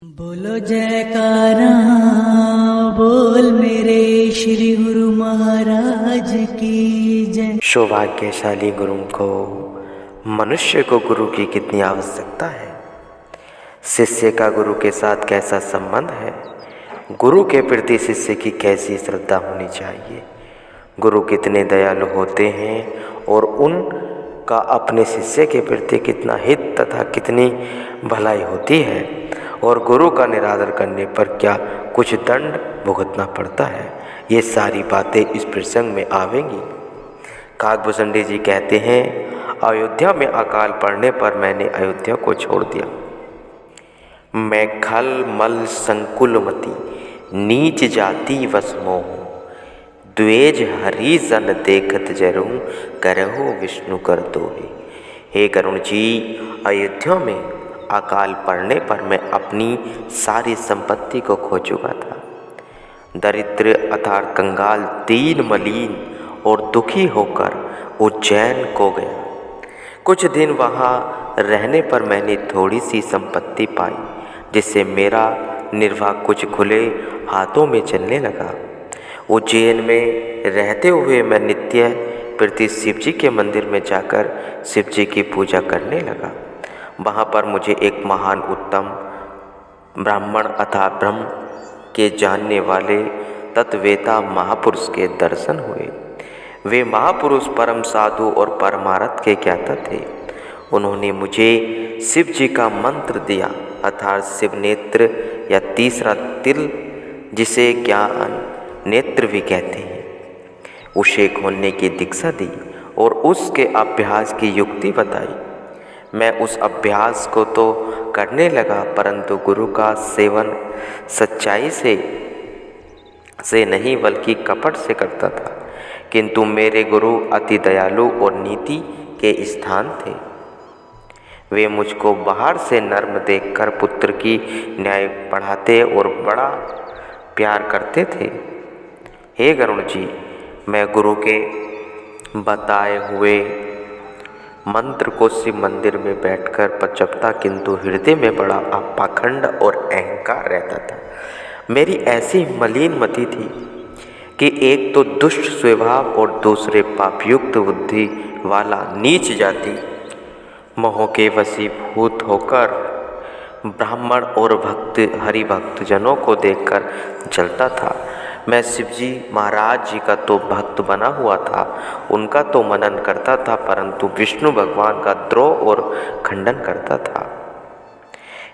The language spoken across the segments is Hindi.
बोलो जयकारा बोल मेरे श्री गुरु महाराज की जय। सौभाग्यशाली गुरु को मनुष्य को गुरु की कितनी आवश्यकता है। शिष्य का गुरु के साथ कैसा संबंध है, गुरु के प्रति शिष्य की कैसी श्रद्धा होनी चाहिए, गुरु कितने दयालु होते हैं और उनका अपने शिष्य के प्रति कितना हित तथा कितनी भलाई होती है, और गुरु का निरादर करने पर क्या कुछ दंड भुगतना पड़ता है। ये सारी बातें इस प्रसंग में आवेंगी। काकभूषणी जी कहते हैं, अयोध्या में अकाल पड़ने पर मैंने अयोध्या को छोड़ दिया। मैं खल मल संकुलमती नीच जाति वस मोह, द्वेज हरि जन देखत जरू करहु विष्णु कर दोहे। हे करुण जी, अयोध्या में अकाल पड़ने पर मैं अपनी सारी संपत्ति को खो चुका था। दरिद्र अर्थात कंगाल, दीन मलिन और दुखी होकर उज्जैन को गया। कुछ दिन वहाँ रहने पर मैंने थोड़ी सी संपत्ति पाई, जिससे मेरा निर्वाह कुछ खुले हाथों में चलने लगा। उज्जैन में रहते हुए मैं नित्य प्रति शिव जी के मंदिर में जाकर शिव जी की पूजा करने लगा। वहाँ पर मुझे एक महान उत्तम ब्राह्मण अथवा ब्रह्म के जानने वाले तत्वेता महापुरुष के दर्शन हुए। वे महापुरुष परम साधु और परमार्थ के ज्ञाता थे। उन्होंने मुझे शिव जी का मंत्र दिया, अर्थात शिव नेत्र या तीसरा तिल, जिसे ज्ञान नेत्र भी कहते हैं, उसे खोलने की दीक्षा दी और उसके अभ्यास की युक्ति बताई। मैं उस अभ्यास को तो करने लगा, परंतु गुरु का सेवन सच्चाई से नहीं बल्कि कपट से करता था। किंतु मेरे गुरु अति दयालु और नीति के स्थान थे। वे मुझको बाहर से नर्म देखकर पुत्र की न्याय पढ़ाते और बड़ा प्यार करते थे। हे गरुण जी, मैं गुरु के बताए हुए मंत्र को शिव मंदिर में बैठकर पचपता, किंतु हृदय में बड़ा पाखंड और अहंकार रहता था। मेरी ऐसी मलिन मति थी कि एक तो दुष्ट स्वभाव और दूसरे पापयुक्त बुद्धि वाला नीच जाति मोह के वशीभूत होकर ब्राह्मण और भक्त हरिभक्त जनों को देखकर जलता था। मैं शिवजी महाराज जी का तो भक्त बना हुआ था, उनका तो मनन करता था, परंतु विष्णु भगवान का द्रोह और खंडन करता था।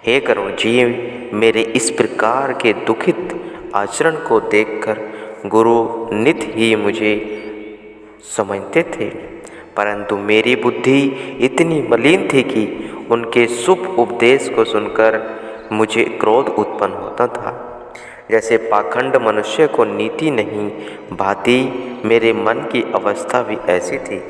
हे करुण जी, मेरे इस प्रकार के दुखित आचरण को देखकर गुरु नित ही मुझे समझते थे, परंतु मेरी बुद्धि इतनी मलिन थी कि उनके शुभ उपदेश को सुनकर मुझे क्रोध उत्पन्न होता था। जैसे पाखंड मनुष्य को नीति नहीं भाती, मेरे मन की अवस्था भी ऐसी थी।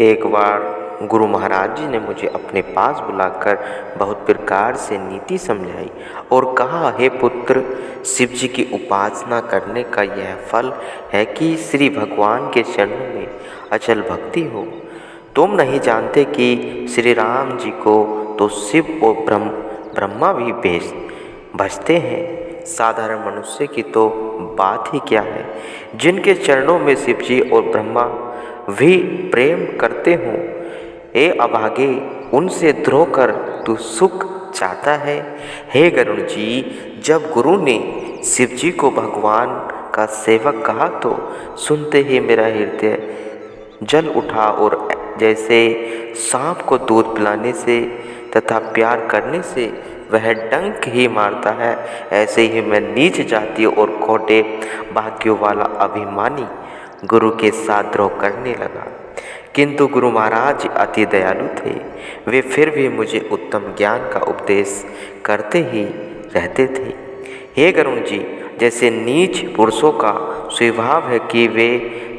एक बार गुरु महाराज जी ने मुझे अपने पास बुलाकर बहुत प्रकार से नीति समझाई और कहा, हे पुत्र, शिव जी की उपासना करने का यह फल है कि श्री भगवान के चरणों में अचल भक्ति हो। तुम नहीं जानते कि श्री राम जी को तो शिव और ब्रह्मा भी भजते हैं। साधारण मनुष्य की तो बात ही क्या है, जिनके चरणों में शिव जी और ब्रह्मा भी प्रेम करते हों। हे अभागे, उनसे द्रोह कर तू सुख चाहता है। हे गरुण जी, जब गुरु ने शिव जी को भगवान का सेवक कहा तो सुनते ही मेरा हृदय जल उठा, और जैसे सांप को दूध पिलाने से तथा प्यार करने से वह डंक ही मारता है, ऐसे ही मैं नीच जाति और खोटे भाग्यों वाला अभिमानी गुरु के साथ द्रोह करने लगा। किंतु गुरु महाराज अति दयालु थे। वे फिर भी मुझे उत्तम ज्ञान का उपदेश करते ही रहते थे। हे गरुण जी, जैसे नीच पुरुषों का स्वभाव है कि वे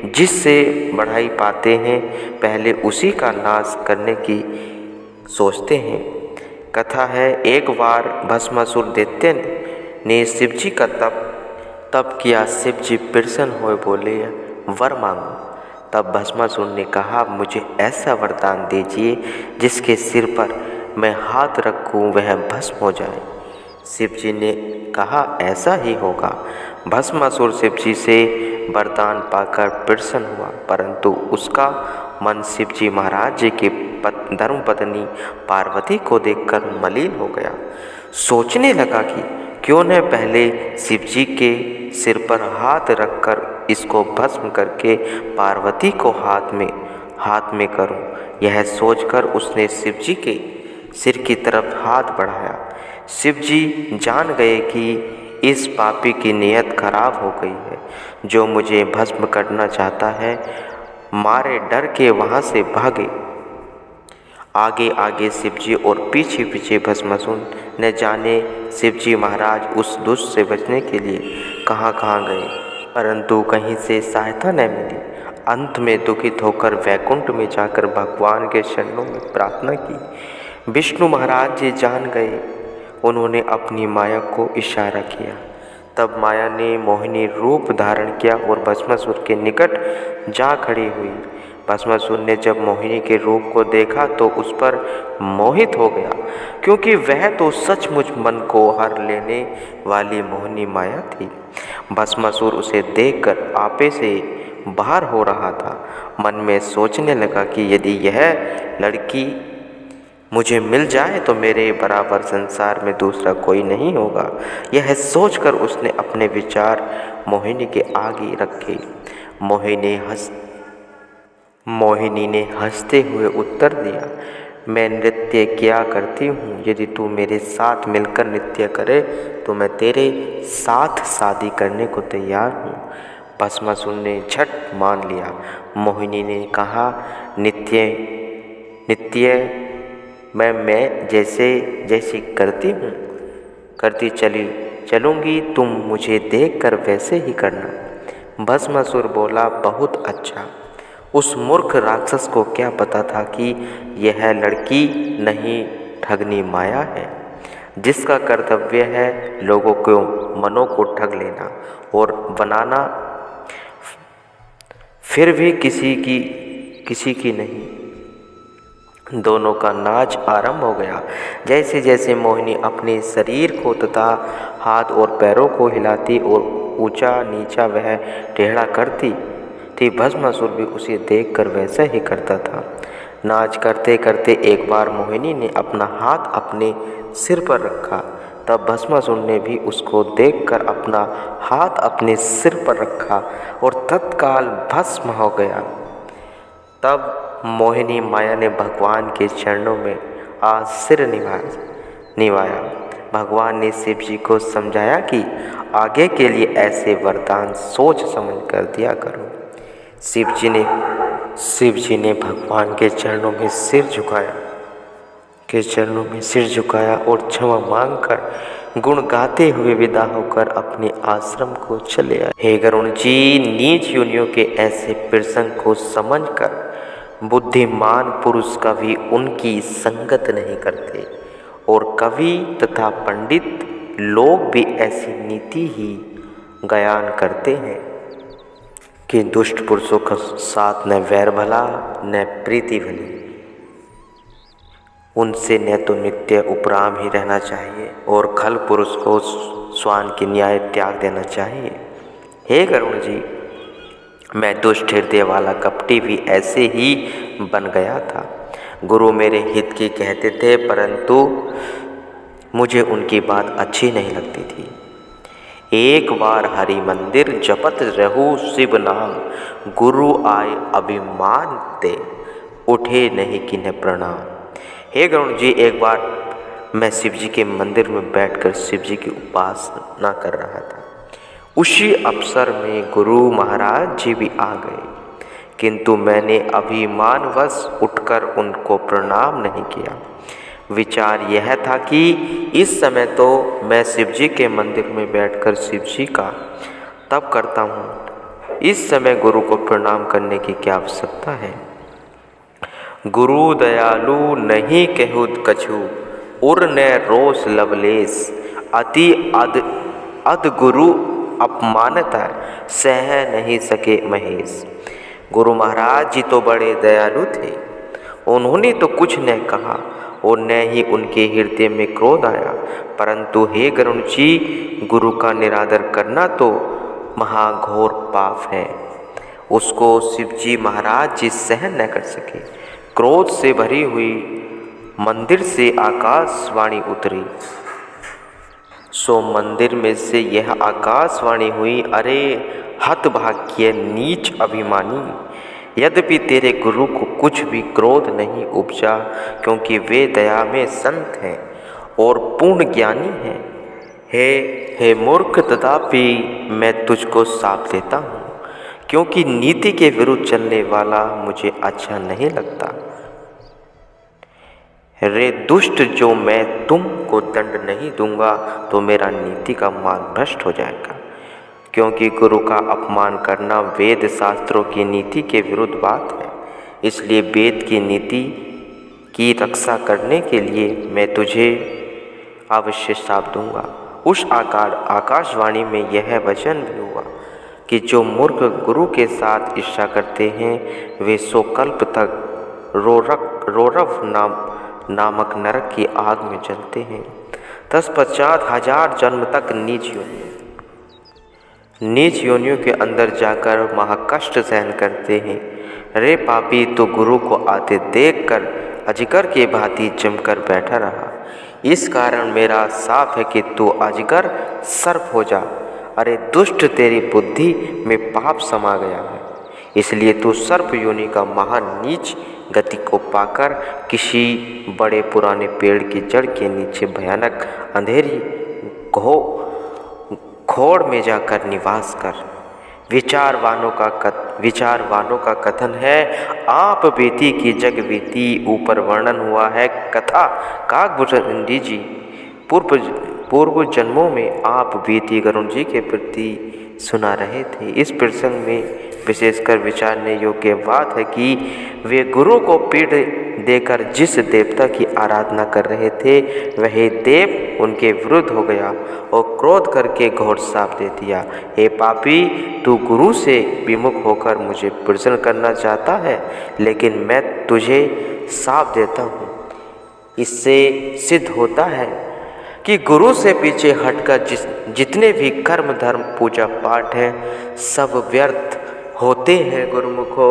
जिससे बढ़ाई पाते हैं पहले उसी का नाश करने की सोचते हैं। कथा है, एक बार भस्मासुर दैत्य ने शिव जी का तप किया। शिव जी प्रसन्न हुए, बोले, वर मांगो। तब भस्मासुर ने कहा, मुझे ऐसा वरदान दीजिए जिसके सिर पर मैं हाथ रखूं वह भस्म हो जाए। शिव जी ने कहा, ऐसा ही होगा। भस्मासुर शिव जी से वरदान पाकर प्रसन्न हुआ, परंतु उसका मन शिव जी महाराज जी की धर्मपत्नी पार्वती को देखकर मलिन हो गया। सोचने लगा कि क्यों न पहले शिव जी के सिर पर हाथ रखकर इसको भस्म करके पार्वती को हाथ में करूं। यह सोचकर उसने शिव जी के सिर की तरफ हाथ बढ़ाया। शिव जी जान गए कि इस पापी की नीयत खराब हो गई है, जो मुझे भस्म करना चाहता है। मारे डर के वहाँ से भागे। आगे आगे शिव जी और पीछे पीछे भस्मासुर। न जाने शिव जी महाराज उस दुष्ट से बचने के लिए कहाँ कहाँ गए, परंतु कहीं से सहायता न मिली। अंत में दुखित होकर वैकुंठ में जाकर भगवान के चरणों में प्रार्थना की। विष्णु महाराज जी जान गए। उन्होंने अपनी माया को इशारा किया। तब माया ने मोहिनी रूप धारण किया और भस्मासुर के निकट जा खड़ी हुई। भस्मासुर ने जब मोहिनी के रूप को देखा तो उस पर मोहित हो गया, क्योंकि वह तो सचमुच मन को हर लेने वाली मोहिनी माया थी। भस्मासुर उसे देखकर आपे से बाहर हो रहा था। मन में सोचने लगा कि यदि यह लड़की मुझे मिल जाए तो मेरे बराबर संसार में दूसरा कोई नहीं होगा। यह सोचकर उसने अपने विचार मोहिनी के आगे रखे। मोहिनी ने हंसते हुए उत्तर दिया, मैं नृत्य किया करती हूँ। यदि तू मेरे साथ मिलकर नृत्य करे तो मैं तेरे साथ शादी करने को तैयार हूँ। भस्मासुर ने झट मान लिया। मोहिनी ने कहा, नित्य मैं जैसी करती चलूँगी, तुम मुझे देखकर वैसे ही करना। भस्मासुर बोला, बहुत अच्छा। उस मूर्ख राक्षस को क्या पता था कि यह लड़की नहीं ठगनी माया है, जिसका कर्तव्य है लोगों को मनों को ठग लेना और बनाना, फिर भी किसी की नहीं। दोनों का नाच आरंभ हो गया। जैसे जैसे मोहिनी अपने शरीर को तथा हाथ और पैरों को हिलाती और ऊंचा नीचा वह टेढ़ा करती थी, भस्मासुर भी उसे देखकर वैसा ही करता था। नाच करते करते एक बार मोहिनी ने अपना हाथ अपने सिर पर रखा। तब भस्मासुर ने भी उसको देखकर अपना हाथ अपने सिर पर रखा और तत्काल भस्म हो गया। तब मोहिनी माया ने भगवान के चरणों में सिर निवाया। भगवान ने शिव जी को समझाया कि आगे के लिए ऐसे वरदान सोच समझ कर दिया करो। शिव जी ने भगवान के चरणों में सिर झुकाया और क्षमा मांगकर गुण गाते हुए विदा होकर अपने आश्रम को चले आए। हे गरुण जी, नीच योनियों के ऐसे प्रसंग को समझकर बुद्धिमान पुरुष कभी उनकी संगत नहीं करते, और कवि तथा पंडित लोग भी ऐसी नीति ही बयान करते हैं कि दुष्ट पुरुषों के साथ न वैर भला न प्रीति भली। उनसे न तो नित्य उपराम ही रहना चाहिए और खल पुरुष को स्वान की न्याय त्याग देना चाहिए। हे गरुण जी, मैं दुष्ट हृदय वाला कपटी भी ऐसे ही बन गया था। गुरु मेरे हित की कहते थे, परंतु मुझे उनकी बात अच्छी नहीं लगती थी। एक बार हरि मंदिर जपत रहूं शिव नाम, गुरु आए अभिमान ते उठे नहीं किन्हें प्रणाम। हे गरुण जी, एक बार मैं शिव जी के मंदिर में बैठकर शिव जी की उपासना कर रहा था। उसी अवसर में गुरु महाराज जी भी आ गए, किंतु मैंने अभिमानवश उठकर उनको प्रणाम नहीं किया। विचार यह था कि इस समय तो मैं शिव जी के मंदिर में बैठकर शिव जी का तप करता हूँ, इस समय गुरु को प्रणाम करने की क्या आवश्यकता है। गुरु दयालु नहीं कहुत कछु, उर न रोष लवलेश, अति अद गुरु अपमानता सह नहीं सके महेश। गुरु महाराज जी तो बड़े दयालु थे, उन्होंने तो कुछ न कहा और न ही उनके हृदय में क्रोध आया। परंतु हे गरुण जी, गुरु का निरादर करना तो महाघोर पाप है। उसको शिवजी महाराज जी सहन न कर सके। क्रोध से भरी हुई मंदिर से आकाशवाणी उतरी। सो मंदिर में से यह आकाशवाणी हुई, अरे हतभाग्य नीच अभिमानी, यद्यपि तेरे गुरु को कुछ भी क्रोध नहीं उपजा, क्योंकि वे दया में संत हैं और पूर्ण ज्ञानी हैं। हे मूर्ख, तथापि मैं तुझको साप देता हूँ, क्योंकि नीति के विरुद्ध चलने वाला मुझे अच्छा नहीं लगता। रे दुष्ट, जो मैं तुमको दंड नहीं दूंगा तो मेरा नीति का मार्ग भ्रष्ट हो जाएगा, क्योंकि गुरु का अपमान करना वेद शास्त्रों की नीति के विरुद्ध बात है। इसलिए वेद की नीति की रक्षा करने के लिए मैं तुझे अवश्य शाप दूंगा। उस आकाशवाणी में यह वचन भी हुआ कि जो मूर्ख गुरु के साथ ईर्ष्या करते हैं वे 100 कल्प तक रोरव नामक नरक की आग में जलते हैं। तत्पश्चात 1000 जन्म तक नीच योनियों के अंदर जाकर महाकष्ट सहन करते हैं। रे पापी, तो गुरु को आते देखकर अजगर के भांति जमकर बैठा रहा। इस कारण मेरा साफ है कि तू अजगर सर्प हो जा। अरे दुष्ट, तेरी बुद्धि में पाप समा गया है, इसलिए तू सर्प योनि का महान नीच गति को पाकर किसी बड़े पुराने पेड़ की जड़ के नीचे भयानक अंधेरी घोड़ में जाकर निवास कर। विचारवानों का कथन है, आप बीती की जग बीती। ऊपर वर्णन हुआ है कथा काकभूषण जी पूर्व जन्मों में आप बीती गरुण जी के प्रति सुना रहे थे। इस प्रसंग में विशेषकर विचारने योग्य बात है कि वे गुरु को पीड़ देकर जिस देवता की आराधना कर रहे थे वही देव उनके विरुद्ध हो गया और क्रोध करके घोर शाप दे दिया। हे पापी, तू गुरु से विमुख होकर मुझे प्रसन्न करना चाहता है, लेकिन मैं तुझे शाप देता हूँ। इससे सिद्ध होता है कि गुरु से पीछे हटकर जितने भी कर्म धर्म पूजा पाठ हैं सब व्यर्थ होते हैं गुरुमुखो।